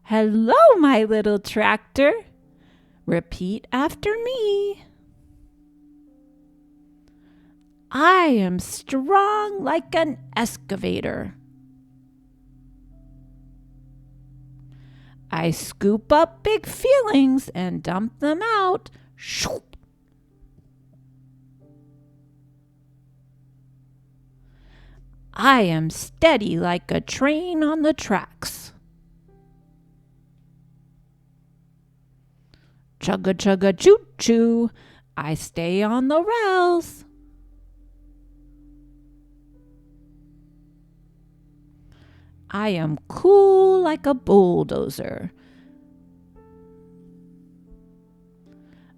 Hello, my little tractor. Repeat after me. I am strong like an excavator. I scoop up big feelings and dump them out. Shoo. I am steady like a train on the tracks. Chugga chugga choo choo, I stay on the rails. I am cool like a bulldozer.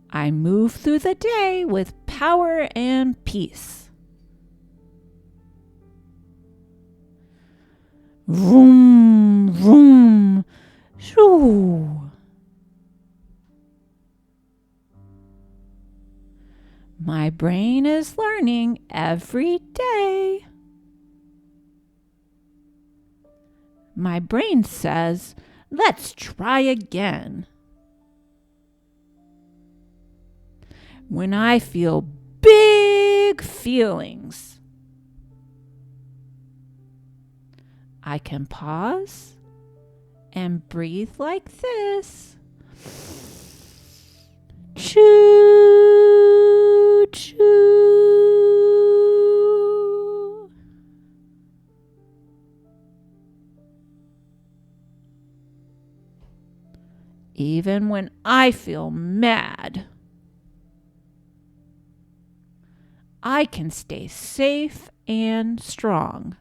I move through the day with power and peace. Vroom, vroom, shoo. My brain is learning every day. My brain says, let's try again. When I feel big feelings, I can pause and breathe like this. Choo, choo. Even when I feel mad, I can stay safe and strong.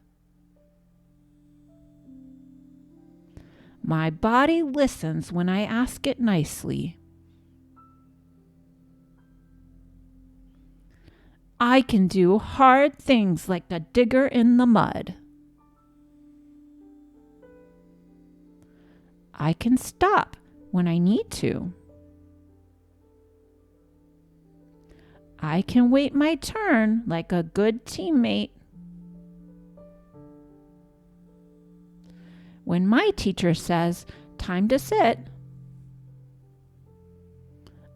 My body listens when I ask it nicely. I can do hard things like a digger in the mud. I can stop when I need to. I can wait my turn like a good teammate. When my teacher says, time to sit,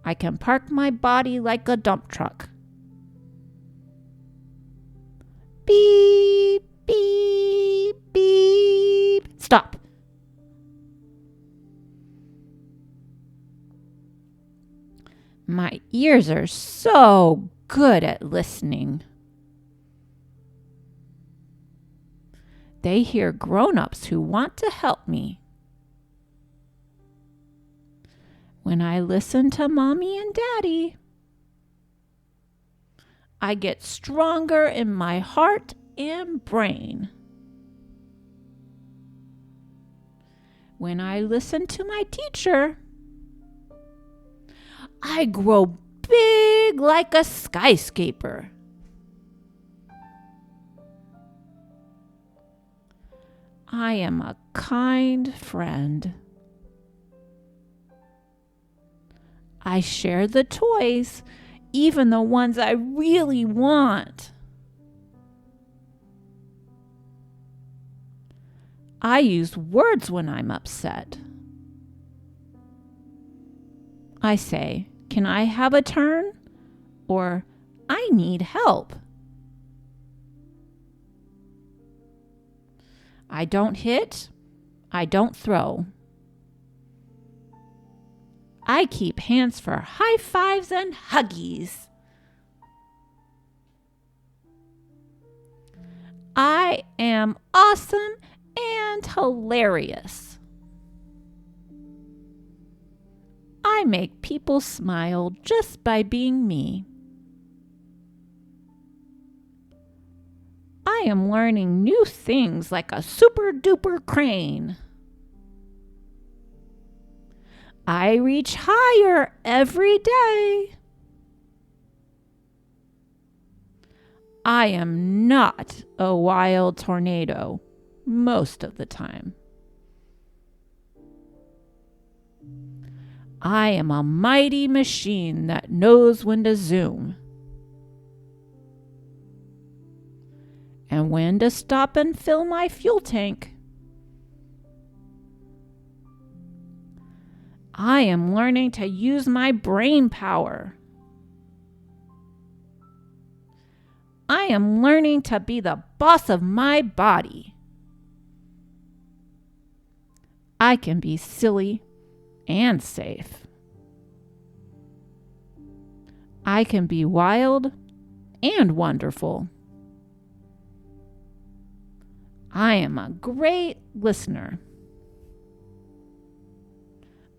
I can park my body like a dump truck. Beep, beep, beep. Stop. My ears are so good at listening. They hear grown-ups who want to help me. When I listen to Mommy and Daddy, I get stronger in my heart and brain. When I listen to my teacher, I grow big like a skyscraper. I am a kind friend. I share the toys, even the ones I really want. I use words when I'm upset. I say, can I have a turn? Or, I need help. I don't hit. I don't throw. I keep hands for high fives and huggies. I am awesome and hilarious. I make people smile just by being me. I am learning new things like a super duper crane. I reach higher every day. I am not a wild tornado most of the time. I am a mighty machine that knows when to zoom and when to stop and fill my fuel tank. I am learning to use my brain power. I am learning to be the boss of my body. I can be silly and safe. I can be wild and wonderful. I am a great listener.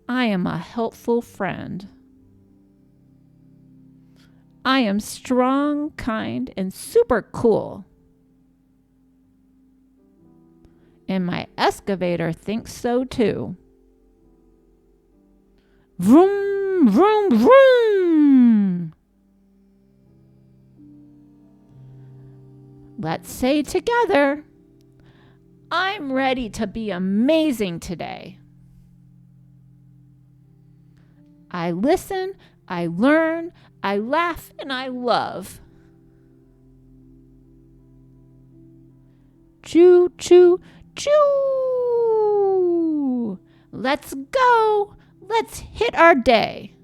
I am a helpful friend. I am strong, kind, and super cool. And my excavator thinks so too. Vroom, vroom, vroom. Let's say together, I'm ready to be amazing today. I listen, I learn, I laugh, and I love. Choo, choo, choo. Let's go. Let's hit our day.